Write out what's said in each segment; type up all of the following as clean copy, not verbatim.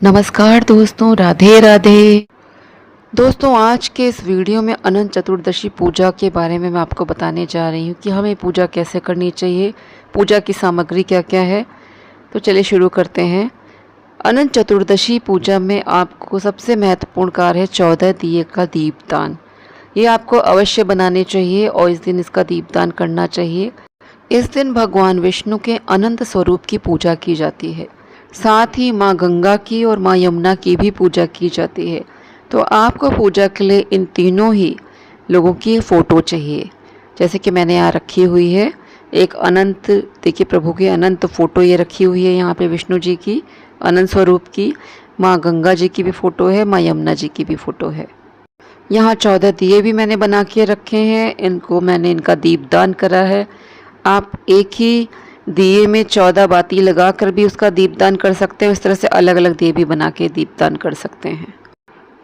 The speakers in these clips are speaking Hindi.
नमस्कार दोस्तों, राधे राधे। दोस्तों, आज के इस वीडियो में अनंत चतुर्दशी पूजा के बारे में मैं आपको बताने जा रही हूँ कि हमें पूजा कैसे करनी चाहिए, पूजा की सामग्री क्या क्या है। तो चलिए शुरू करते हैं। अनंत चतुर्दशी पूजा में आपको सबसे महत्वपूर्ण कार्य है 14 दिए का दीपदान। ये आपको अवश्य बनाने चाहिए और इस दिन इसका दीपदान करना चाहिए। इस दिन भगवान विष्णु के अनंत स्वरूप की पूजा की जाती है। साथ ही माँ गंगा की और माँ यमुना की भी पूजा की जाती है। तो आपको पूजा के लिए इन तीनों ही लोगों की फ़ोटो चाहिए। जैसे कि मैंने यहाँ रखी हुई है एक अनंत, देखिए प्रभु की अनंत फ़ोटो ये रखी हुई है यहाँ पे, विष्णु जी की अनंत स्वरूप की, माँ गंगा जी की भी फ़ोटो है, माँ यमुना जी की भी फ़ोटो है। यहाँ 14 दिए भी मैंने बना के रखे हैं, मैंने इनका दीपदान करा है। आप एक ही दिए में 14 बाती लगाकर भी उसका दीपदान कर सकते हैं। इस तरह से अलग अलग दिए भी बना के दीपदान कर सकते हैं।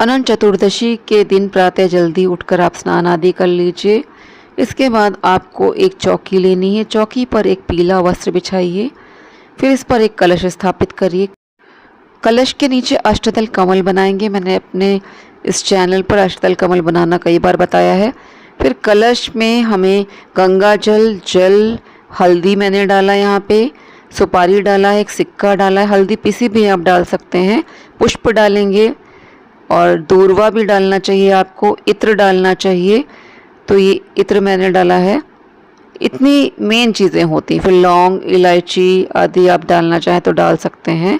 अनंत चतुर्दशी के दिन प्रातः जल्दी उठकर आप स्नान आदि कर लीजिए। इसके बाद आपको एक चौकी लेनी है। चौकी पर एक पीला वस्त्र बिछाइए। फिर इस पर एक कलश स्थापित करिए। कलश के नीचे अष्टदल कमल बनाएंगे। मैंने अपने इस चैनल पर अष्टदल कमल बनाना कई बार बताया है। फिर कलश में हमें गंगा जल, हल्दी मैंने डाला, यहाँ पे सुपारी डाला है, एक सिक्का डाला है, हल्दी पिसी भी आप डाल सकते हैं, पुष्प डालेंगे और दूर्वा भी डालना चाहिए आपको, इत्र डालना चाहिए। तो ये इत्र मैंने डाला है। इतनी मेन चीज़ें होती हैं। फिर लौंग, इलायची आदि आप डालना चाहें तो डाल सकते हैं।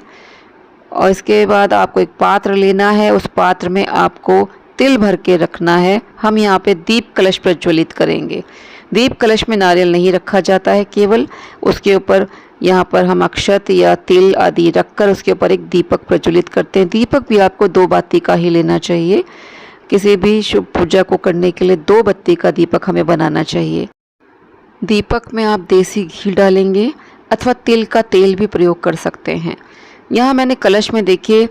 और इसके बाद आपको एक पात्र लेना है। उस पात्र में आपको तिल भर के रखना है। हम यहाँ पे दीप कलश प्रज्वलित करेंगे। दीप कलश में नारियल नहीं रखा जाता है, केवल उसके ऊपर यहाँ पर हम अक्षत या तिल आदि रखकर उसके ऊपर एक दीपक प्रज्वलित करते हैं। दीपक भी आपको 2 बाती का ही लेना चाहिए। किसी भी शुभ पूजा को करने के लिए 2 बत्ती का दीपक हमें बनाना चाहिए। दीपक में आप देसी घी डालेंगे अथवा तिल का तेल भी प्रयोग कर सकते हैं। यहाँ मैंने कलश में देखिए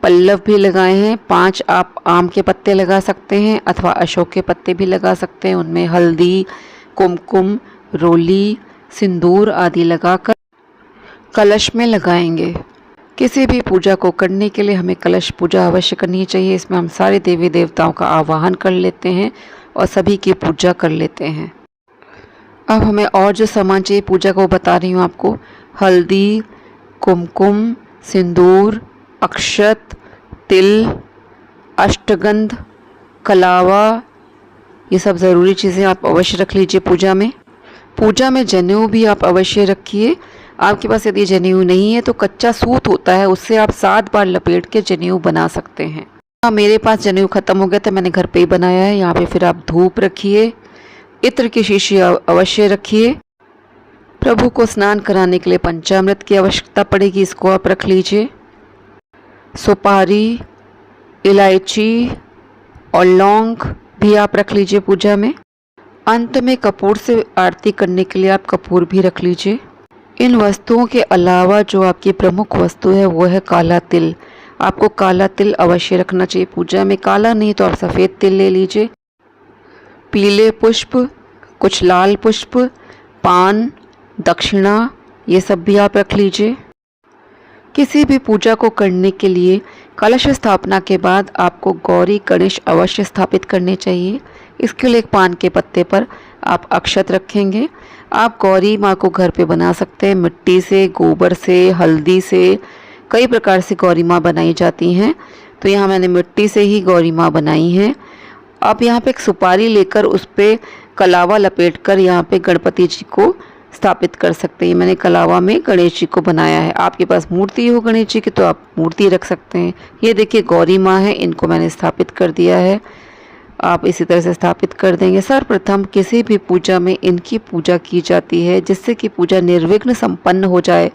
पल्लव भी लगाए हैं। 5 आप आम के पत्ते लगा सकते हैं अथवा अशोक के पत्ते भी लगा सकते हैं। उनमें हल्दी, कुमकुम, रोली, सिंदूर आदि लगाकर कलश में लगाएंगे। किसी भी पूजा को करने के लिए हमें कलश पूजा अवश्य करनी चाहिए। इसमें हम सारे देवी देवताओं का आवाहन कर लेते हैं और सभी की पूजा कर लेते हैं। अब हमें और जो सामान चाहिए पूजा को बता रही हूँ आपको। हल्दी, कुमकुम, सिंदूर, अक्षत, तिल, अष्टगंध, कलावा, ये सब ज़रूरी चीज़ें आप अवश्य रख लीजिए पूजा में। पूजा में जनेऊ भी आप अवश्य रखिए। आपके पास यदि जनेऊ नहीं है तो कच्चा सूत होता है, उससे आप 7 बार लपेट के जनेऊ बना सकते हैं। मेरे पास जनेऊ ख़त्म हो गया था, मैंने घर पे ही बनाया है। यहाँ पे फिर आप धूप रखिए, इत्र की शीशी अवश्य रखिए। प्रभु को स्नान कराने के लिए पंचामृत की आवश्यकता पड़ेगी, इसको आप रख लीजिए। सुपारी, इलायची और लौंग भी आप रख लीजिए पूजा में। अंत में कपूर से आरती करने के लिए आप कपूर भी रख लीजिए। इन वस्तुओं के अलावा जो आपकी प्रमुख वस्तु है वो है काला तिल। आपको काला तिल अवश्य रखना चाहिए पूजा में। काला नहीं तो आप सफ़ेद तिल ले लीजिए। पीले पुष्प, कुछ लाल पुष्प, पान, दक्षिणा, ये सब भी आप रख लीजिए। किसी भी पूजा को करने के लिए कलश स्थापना के बाद आपको गौरी गणेश अवश्य स्थापित करने चाहिए। इसके लिए एक पान के पत्ते पर आप अक्षत रखेंगे। आप गौरी माँ को घर पे बना सकते हैं, मिट्टी से, गोबर से, हल्दी से, कई प्रकार से गौरी माँ बनाई जाती हैं। तो यहाँ मैंने मिट्टी से ही गौरी माँ बनाई हैं। आप यहाँ पे एक सुपारी लेकर उस पर कलावा लपेटकर यहाँ पे गणपति जी को स्थापित कर सकते हैं। मैंने कलावा में गणेश जी को बनाया है। आपके पास मूर्ति हो गणेश जी की तो आप मूर्ति रख सकते हैं। ये देखिए गौरी माँ है, इनको मैंने स्थापित कर दिया है। आप इसी तरह से स्थापित कर देंगे। सर्वप्रथम किसी भी पूजा में इनकी पूजा की जाती है जिससे कि पूजा निर्विघ्न संपन्न हो जाए।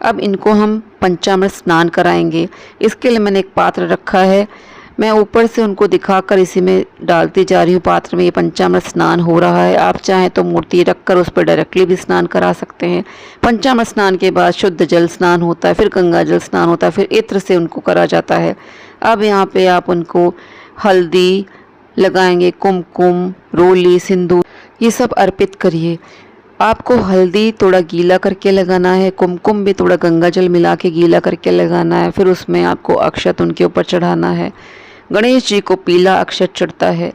अब इनको हम पंचामृत स्नान कराएंगे। इसके लिए मैंने एक पात्र रखा है। मैं ऊपर से उनको दिखाकर इसी में डालती जा रही हूँ पात्र में। ये पंचामृत स्नान हो रहा है। आप चाहें तो मूर्ति रखकर उस पर डायरेक्टली भी स्नान करा सकते हैं। पंचामृत स्नान के बाद शुद्ध जल स्नान होता है, फिर गंगा जल स्नान होता है, फिर इत्र से उनको करा जाता है। अब यहाँ पे आप उनको हल्दी लगाएंगे, कुमकुम, रोली, सिंदूर, ये सब अर्पित करिए। आपको हल्दी थोड़ा गीला करके लगाना है, कुमकुम भी थोड़ा गंगा जल मिला के गीला करके लगाना है। फिर उसमें आपको अक्षत उनके ऊपर चढ़ाना है। गणेश जी को पीला अक्षत चढ़ता है।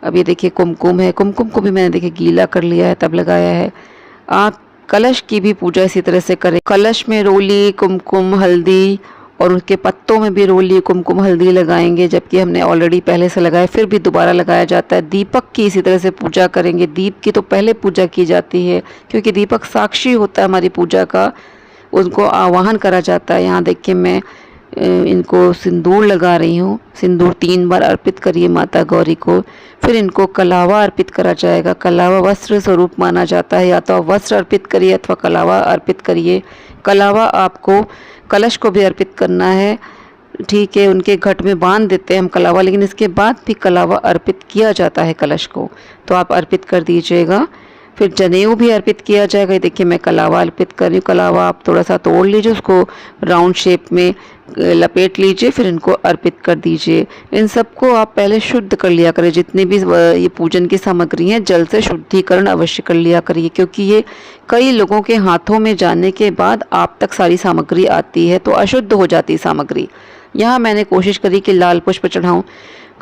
अब ये देखिए कुमकुम है, कुमकुम को भी मैंने देखिए गीला कर लिया है तब लगाया है। आप कलश की भी पूजा इसी तरह से करें। कलश में रोली, कुमकुम, हल्दी और उसके पत्तों में भी रोली, कुमकुम, हल्दी लगाएंगे, जबकि हमने ऑलरेडी पहले से लगाया, फिर भी दोबारा लगाया जाता है। दीपक की इसी तरह से पूजा करेंगे। दीप की तो पहले पूजा की जाती है, क्योंकि दीपक साक्षी होता है हमारी पूजा का, उनको आवाहन करा जाता है। यहाँ देखिए मैं इनको सिंदूर लगा रही हूँ। सिंदूर 3 बार अर्पित करिए माता गौरी को। फिर इनको कलावा अर्पित करा जाएगा। कलावा वस्त्र स्वरूप माना जाता है, या तो आप वस्त्र अर्पित करिए अथवा कलावा अर्पित करिए। कलावा आपको कलश को भी अर्पित करना है, ठीक है, उनके घट में बांध देते हैं हम कलावा, लेकिन इसके बाद भी कलावा अर्पित किया जाता है कलश को, तो आप अर्पित कर दीजिएगा। फिर जनेऊ भी अर्पित किया जाएगा। देखिए मैं कलावा अर्पित कर रही हूँ। कलावा आप थोड़ा सा तोड़ लीजिए, उसको राउंड शेप में लपेट लीजिए, फिर इनको अर्पित कर दीजिए। इन सबको आप पहले शुद्ध कर लिया करें। जितनी भी ये पूजन की सामग्री हैं जल से शुद्धिकरण अवश्य कर लिया करिए, क्योंकि ये कई लोगों के हाथों में जाने के बाद आप तक सारी सामग्री आती है तो अशुद्ध हो जाती है सामग्री। यहाँ मैंने कोशिश करी कि लाल पुष्प चढ़ाऊँ।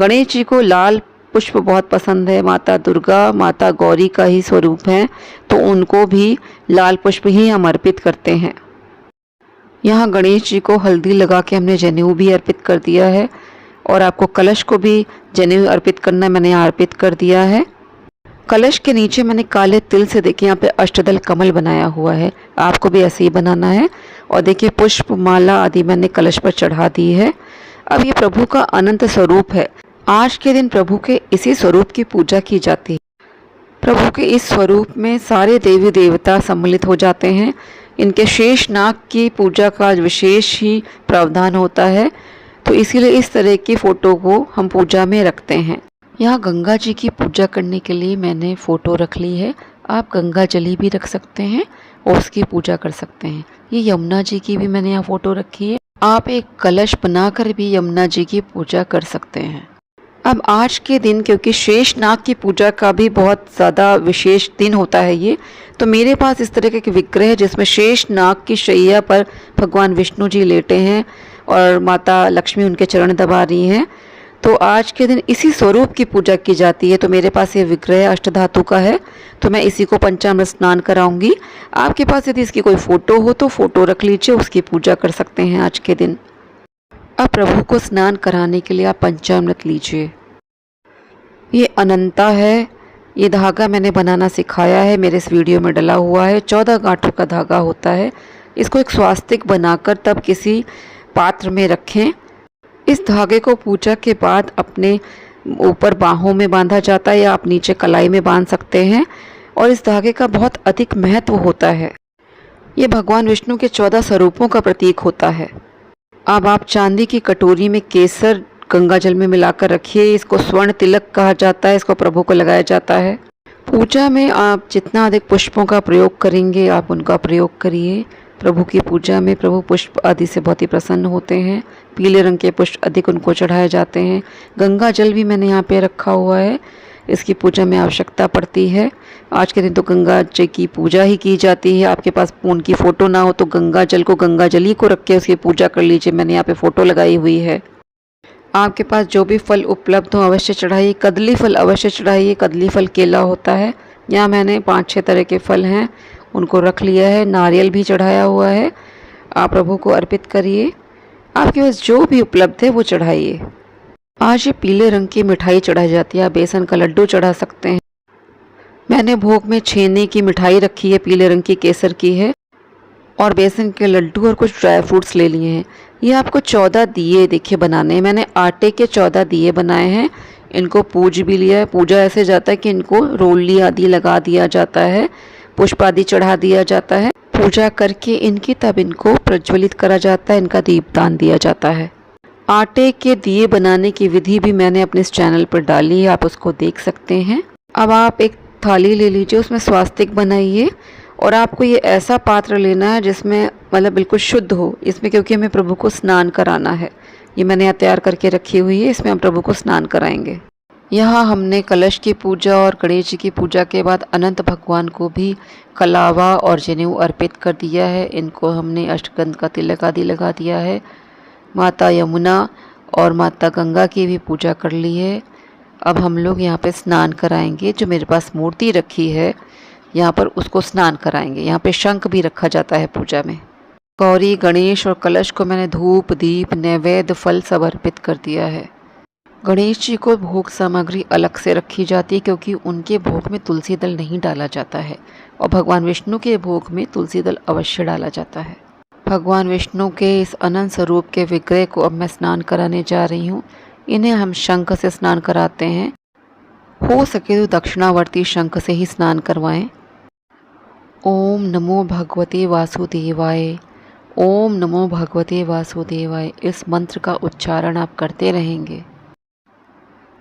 गणेश जी को लाल पुष्प बहुत पसंद है। माता दुर्गा, माता गौरी का ही स्वरूप है, तो उनको भी लाल पुष्प ही हम अर्पित करते हैं। यहाँ गणेश जी को हल्दी लगा के हमने जनेऊ भी अर्पित कर दिया है, और आपको कलश को भी जनेऊ अर्पित करना है, मैंने यहाँ अर्पित कर दिया है। कलश के नीचे मैंने काले तिल से देखिए यहाँ पे अष्टदल कमल बनाया हुआ है, आपको भी ऐसे ही बनाना है। और देखिए पुष्प माला आदि मैंने कलश पर चढ़ा दी है। अब ये प्रभु का अनंत स्वरूप है। आज के दिन प्रभु के इसी स्वरूप की पूजा की जाती है। प्रभु के इस स्वरूप में सारे देवी देवता सम्मिलित हो जाते हैं। इनके शेष नाग की पूजा का विशेष ही प्रावधान होता है, तो इसीलिए इस तरह की फ़ोटो को हम पूजा में रखते हैं। यहाँ गंगा जी की पूजा करने के लिए मैंने फ़ोटो रख ली है। आप गंगा जली भी रख सकते हैं और उसकी पूजा कर सकते हैं। ये यमुना जी की भी मैंने यहाँ फ़ोटो रखी है। आप एक कलश बनाकर भी यमुना जी की पूजा कर सकते हैं। अब आज के दिन क्योंकि शेष नाग की पूजा का भी बहुत ज़्यादा विशेष दिन होता है ये, तो मेरे पास इस तरह के एक विग्रह है जिसमें शेष नाग की शैया पर भगवान विष्णु जी लेटे हैं और माता लक्ष्मी उनके चरण दबा रही हैं। तो आज के दिन इसी स्वरूप की पूजा की जाती है। तो मेरे पास ये विग्रह अष्टधातु का है, तो मैं इसी को पंचामृत स्नान कराऊंगी। आपके पास यदि इसकी कोई फ़ोटो हो तो फ़ोटो रख लीजिए, उसकी पूजा कर सकते हैं आज के दिन। अब प्रभु को स्नान कराने के लिए आप पंचामृत लीजिए। ये अनंता है, ये धागा मैंने बनाना सिखाया है, मेरे इस वीडियो में डला हुआ है। 14 गांठों का धागा होता है। इसको एक स्वास्तिक बनाकर तब किसी पात्र में रखें। इस धागे को पूजा के बाद अपने ऊपर बाहों में बांधा जाता है, या आप नीचे कलाई में बांध सकते हैं। और इस धागे का बहुत अधिक महत्व होता है। ये भगवान विष्णु के 14 स्वरूपों का प्रतीक होता है। अब आप चांदी की कटोरी में केसर गंगा जल में मिलाकर रखिए। इसको स्वर्ण तिलक कहा जाता है, इसको प्रभु को लगाया जाता है। पूजा में आप जितना अधिक पुष्पों का प्रयोग करेंगे आप उनका प्रयोग करिए। प्रभु की पूजा में प्रभु पुष्प आदि से बहुत ही प्रसन्न होते हैं। पीले रंग के पुष्प अधिक उनको चढ़ाए जाते हैं। गंगा जल भी मैंने यहाँ पे रखा हुआ है, इसकी पूजा में आवश्यकता पड़ती है। आज के दिन तो गंगा जी की पूजा ही की जाती है। आपके पास उनकी फ़ोटो ना हो तो गंगा जल को गंगा जली को रख के उसकी पूजा कर लीजिए। मैंने यहाँ पे फ़ोटो लगाई हुई है। आपके पास जो भी फल उपलब्ध हो अवश्य चढ़ाइए। कदली फल अवश्य चढ़ाइए। कदली फल केला होता है। यहाँ मैंने 5-6 तरह के फल हैं उनको रख लिया है। नारियल भी चढ़ाया हुआ है। आप प्रभु को अर्पित करिए। आपके पास जो भी उपलब्ध है वो चढ़ाइए। आज ये पीले रंग की मिठाई चढ़ाई जाती है। आप बेसन का लड्डू चढ़ा सकते हैं। मैंने भोग में छेने की मिठाई रखी है, पीले रंग की केसर की है, और बेसन के लड्डू और कुछ ड्राई फ्रूट्स ले लिए हैं। ये आपको 14 दिए देखिए बनाने हैं। मैंने आटे के 14 दिए बनाए हैं। इनको पूज भी लिया है। पूजा ऐसे जाता है कि इनको रोली आदि लगा दिया जाता है, पुष्प आदि चढ़ा दिया जाता है। पूजा करके इनकी तब इनको प्रज्वलित करा जाता है, इनका दीपदान दिया जाता है। आटे के दिए बनाने की विधि भी मैंने अपने इस चैनल पर डाली है, आप उसको देख सकते हैं। अब आप एक थाली ले लीजिए, उसमें स्वास्तिक बनाइए, और आपको ये ऐसा पात्र लेना है जिसमें मतलब बिल्कुल शुद्ध हो। इसमें क्योंकि हमें प्रभु को स्नान कराना है, ये मैंने यहाँ तैयार करके रखी हुई है, इसमें हम प्रभु को स्नान कराएंगे। यहाँ हमने कलश की पूजा और गणेश जी की पूजा के बाद अनंत भगवान को भी कलावा और जनेऊ अर्पित कर दिया है। इनको हमने अष्टगंध का तिलक आदि लगा दिया है। माता यमुना और माता गंगा की भी पूजा कर ली है। अब हम लोग यहाँ पे स्नान कराएंगे। जो मेरे पास मूर्ति रखी है यहाँ पर उसको स्नान कराएंगे। यहाँ पे शंख भी रखा जाता है पूजा में। गौरी, गणेश और कलश को मैंने धूप, दीप, नैवेद्य, फल सब अर्पित कर दिया है। गणेश जी को भोग सामग्री अलग से रखी जाती है क्योंकि उनके भोग में तुलसी दल नहीं डाला जाता है और भगवान विष्णु के भोग में तुलसी दल अवश्य डाला जाता है। भगवान विष्णु के इस अनंत स्वरूप के विग्रह को अब मैं स्नान कराने जा रही हूँ। इन्हें हम शंख से स्नान कराते हैं। हो सके तो दक्षिणावर्ती शंख से ही स्नान करवाएं। ओम नमो भगवते वासुदेवाय, ओम नमो भगवते वासुदेवाय, इस मंत्र का उच्चारण आप करते रहेंगे।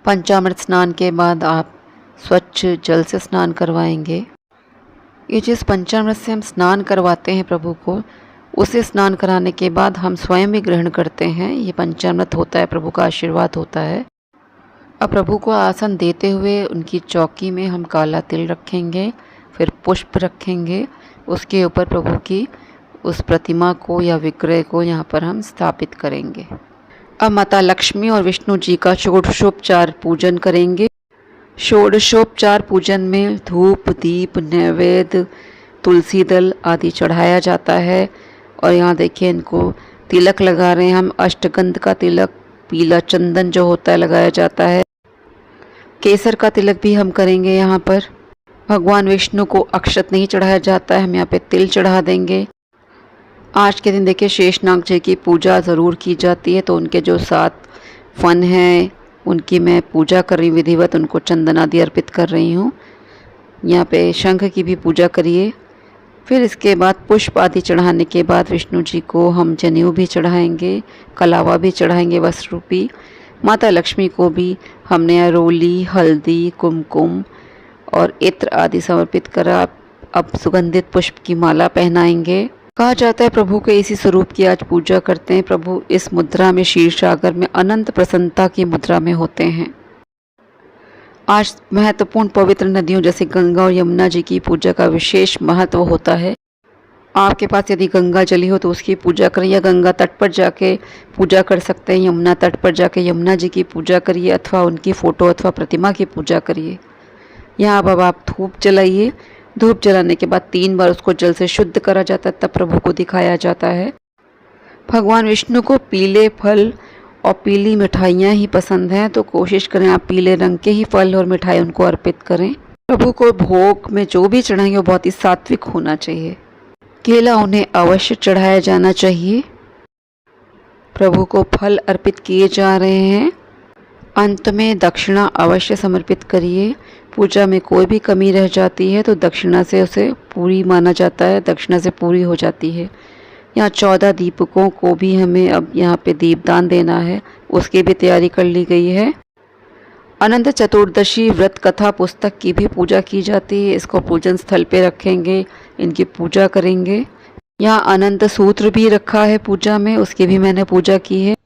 पंचामृत स्नान के बाद आप स्वच्छ जल से स्नान करवाएंगे। ये जिस पंचामृत से हम स्नान करवाते हैं प्रभु को, उसे स्नान कराने के बाद हम स्वयं भी ग्रहण करते हैं। ये पंचामृत होता है, प्रभु का आशीर्वाद होता है। अब प्रभु को आसन देते हुए उनकी चौकी में हम काला तिल रखेंगे, फिर पुष्प रखेंगे। उसके ऊपर प्रभु की उस प्रतिमा को या विग्रह को यहाँ पर हम स्थापित करेंगे। अब माता लक्ष्मी और विष्णु जी का षोडशोपचार पूजन करेंगे। षोडशोपचार पूजन में धूप, दीप, नैवेद्य, तुलसी दल आदि चढ़ाया जाता है। और यहाँ देखिए इनको तिलक लगा रहे हैं हम। अष्टगंध का तिलक, पीला चंदन जो होता है लगाया जाता है। केसर का तिलक भी हम करेंगे। यहाँ पर भगवान विष्णु को अक्षत नहीं चढ़ाया जाता है, हम यहाँ पे तिल चढ़ा देंगे। आज के दिन देखिए शेषनाग जी की पूजा ज़रूर की जाती है, तो उनके जो 7 फन हैं उनकी मैं पूजा कर रही हूँ विधिवत। उनको चंदन आदि अर्पित कर रही हूँ। यहाँ पे शंख की भी पूजा करिए। फिर इसके बाद पुष्प आदि चढ़ाने के बाद विष्णु जी को हम जनेऊ भी चढ़ाएंगे, कलावा भी चढ़ाएंगे वस्त्र रूपी। माता लक्ष्मी को भी हमने अरोली, हल्दी, कुमकुम और इत्र आदि समर्पित करा। अब सुगंधित पुष्प की माला पहनाएंगे। कहा जाता है प्रभु के इसी स्वरूप की आज पूजा करते हैं। प्रभु इस मुद्रा में, क्षीर सागर में अनंत प्रसन्नता की मुद्रा में होते हैं। आज महत्वपूर्ण पवित्र नदियों जैसे गंगा और यमुना जी की पूजा का विशेष महत्व होता है। आपके पास यदि गंगा जली हो तो उसकी पूजा करें, या गंगा तट पर जाके पूजा कर सकते हैं। यमुना तट पर जाके यमुना जी की पूजा करिए, अथवा उनकी फ़ोटो अथवा प्रतिमा की पूजा करिए। यहाँ अब आप धूप जलाइए। धूप जलाने के बाद 3 बार उसको जल से शुद्ध करा जाता है, तब प्रभु को दिखाया जाता है। भगवान विष्णु को पीले फल और पीली मिठाइयाँ ही पसंद हैं, तो कोशिश करें आप पीले रंग के ही फल और मिठाई उनको अर्पित करें। प्रभु को भोग में जो भी चढ़ाएंगे वो बहुत ही सात्विक होना चाहिए। केला उन्हें अवश्य चढ़ाया जाना चाहिए। प्रभु को फल अर्पित किए जा रहे हैं। अंत में दक्षिणा अवश्य समर्पित करिए। पूजा में कोई भी कमी रह जाती है तो दक्षिणा से उसे पूरी माना जाता है, दक्षिणा से पूरी हो जाती है। यहाँ 14 दीपकों को भी हमें अब यहाँ पे दीपदान देना है, उसकी भी तैयारी कर ली गई है। अनंत चतुर्दशी व्रत कथा पुस्तक की भी पूजा की जाती है। इसको पूजन स्थल पे रखेंगे, इनकी पूजा करेंगे। यहाँ अनंत सूत्र भी रखा है पूजा में, उसकी भी मैंने पूजा की है।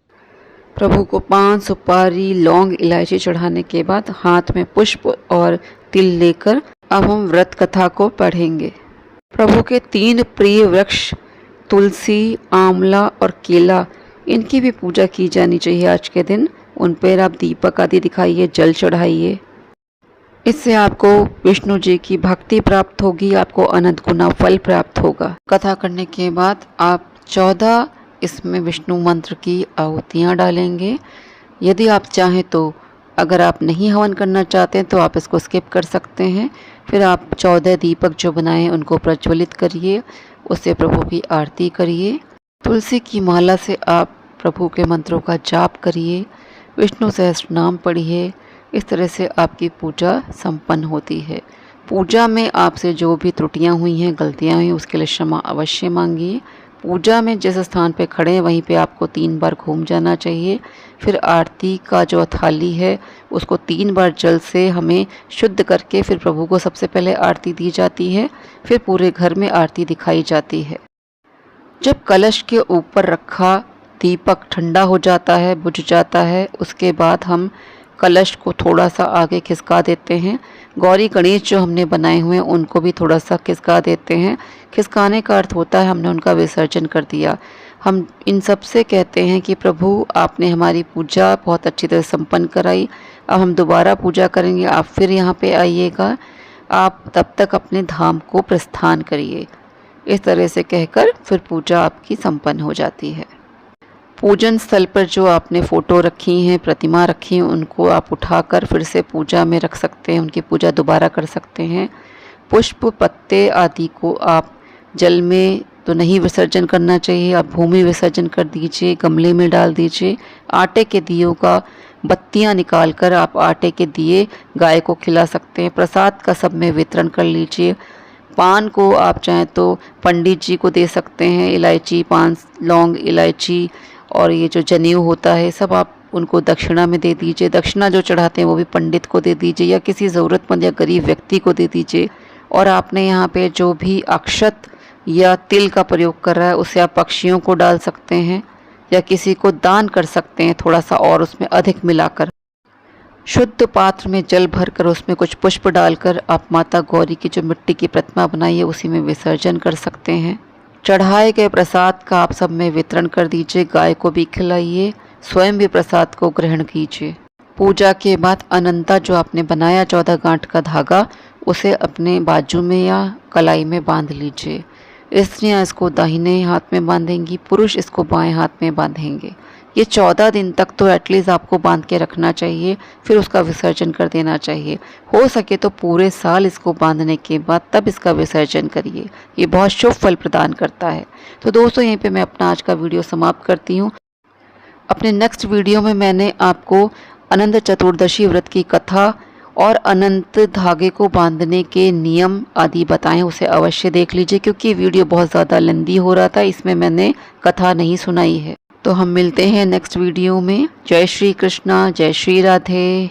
प्रभु को पान, सुपारी, लौंग, इलायची चढ़ाने के बाद हाथ में पुष्प और तिल लेकर अब हम व्रत कथा को पढ़ेंगे। प्रभु के 3 प्रिय वृक्ष तुलसी, आंवला और केला, इनकी भी पूजा की जानी चाहिए आज के दिन। उन पर आप दीपक आदि दिखाइए, जल चढ़ाइए। इससे आपको विष्णु जी की भक्ति प्राप्त होगी, आपको अनंत गुना फल प्राप्त होगा। कथा करने के बाद आप 14 इसमें विष्णु मंत्र की आहुतियाँ डालेंगे। यदि आप चाहें तो, अगर आप नहीं हवन करना चाहते हैं तो आप इसको स्किप कर सकते हैं। फिर आप 14 दीपक जो बनाएं उनको प्रज्वलित करिए, उससे प्रभु की आरती करिए। तुलसी की माला से आप प्रभु के मंत्रों का जाप करिए, विष्णु सहस्त्र नाम पढ़िए। इस तरह से आपकी पूजा संपन्न होती है। पूजा में आपसे जो भी त्रुटियां हुई हैं, गलतियां हुई, उसके लिए क्षमा अवश्य मांगिए। पूजा में जिस स्थान पे खड़े हैं वहीं पे आपको 3 बार घूम जाना चाहिए। फिर आरती का जो थाली है उसको 3 बार जल से हमें शुद्ध करके फिर प्रभु को सबसे पहले आरती दी जाती है, फिर पूरे घर में आरती दिखाई जाती है। जब कलश के ऊपर रखा दीपक ठंडा हो जाता है, बुझ जाता है, उसके बाद हम कलश को थोड़ा सा आगे खिसका देते हैं। गौरी गणेश जो हमने बनाए हुए हैं उनको भी थोड़ा सा खिसका देते हैं। खिसकाने का अर्थ होता है हमने उनका विसर्जन कर दिया। हम इन सब से कहते हैं कि प्रभु आपने हमारी पूजा बहुत अच्छी तरह संपन्न कराई, अब हम दोबारा पूजा करेंगे, आप फिर यहाँ पे आइएगा, आप तब तक अपने धाम को प्रस्थान करिए। इस तरह से कहकर फिर पूजा आपकी संपन्न हो जाती है। पूजन स्थल पर जो आपने फ़ोटो रखी हैं, प्रतिमा रखी हैं, उनको आप उठाकर फिर से पूजा में रख सकते हैं, उनकी पूजा दोबारा कर सकते हैं। पुष्प पत्ते आदि को आप जल में तो नहीं विसर्जन करना चाहिए, आप भूमि विसर्जन कर दीजिए, गमले में डाल दीजिए। आटे के दियों का बत्तियां निकालकर आप आटे के दिए गाय को खिला सकते हैं। प्रसाद का सब में वितरण कर लीजिए। पान को आप चाहें तो पंडित जी को दे सकते हैं, इलायची, पान, लौंग, इलायची और ये जो जनेऊ होता है सब आप उनको दक्षिणा में दे दीजिए। दक्षिणा जो चढ़ाते हैं वो भी पंडित को दे दीजिए या किसी ज़रूरतमंद या गरीब व्यक्ति को दे दीजिए। और आपने यहाँ पे जो भी अक्षत या तिल का प्रयोग कर रहा है उसे आप पक्षियों को डाल सकते हैं या किसी को दान कर सकते हैं थोड़ा सा और उसमें अधिक मिलाकर। शुद्ध पात्र में जल भरकर उसमें कुछ पुष्प डालकर आप माता गौरी की जो मिट्टी की प्रतिमा बनाई है उसी में विसर्जन कर सकते हैं। चढ़ाए गए प्रसाद का आप सब में वितरण कर दीजिए, गाय को भी खिलाइए, स्वयं भी प्रसाद को ग्रहण कीजिए। पूजा के बाद अनंता जो आपने बनाया 14 गांठ का धागा उसे अपने बाजू में या कलाई में बांध लीजिए। स्त्रियाँ इसको दाहिने हाथ में बांधेंगी, पुरुष इसको बाएं हाथ में बांधेंगे। ये 14 दिन तक तो एटलीस्ट आपको बांध के रखना चाहिए, फिर उसका विसर्जन कर देना चाहिए। हो सके तो पूरे साल इसको बांधने के बाद तब इसका विसर्जन करिए, ये बहुत शुभ फल प्रदान करता है। तो दोस्तों यहीं पे मैं अपना आज का वीडियो समाप्त करती हूँ। अपने नेक्स्ट वीडियो में मैंने आपको अनंत चतुर्दशी व्रत की कथा और अनंत धागे को बांधने के नियम आदि बताएं, उसे अवश्य देख लीजिए क्योंकि वीडियो बहुत ज़्यादा लंबी हो रहा था, इसमें मैंने कथा नहीं सुनाई है। तो हम मिलते हैं नेक्स्ट वीडियो में। जय श्री कृष्णा, जय श्री राधे।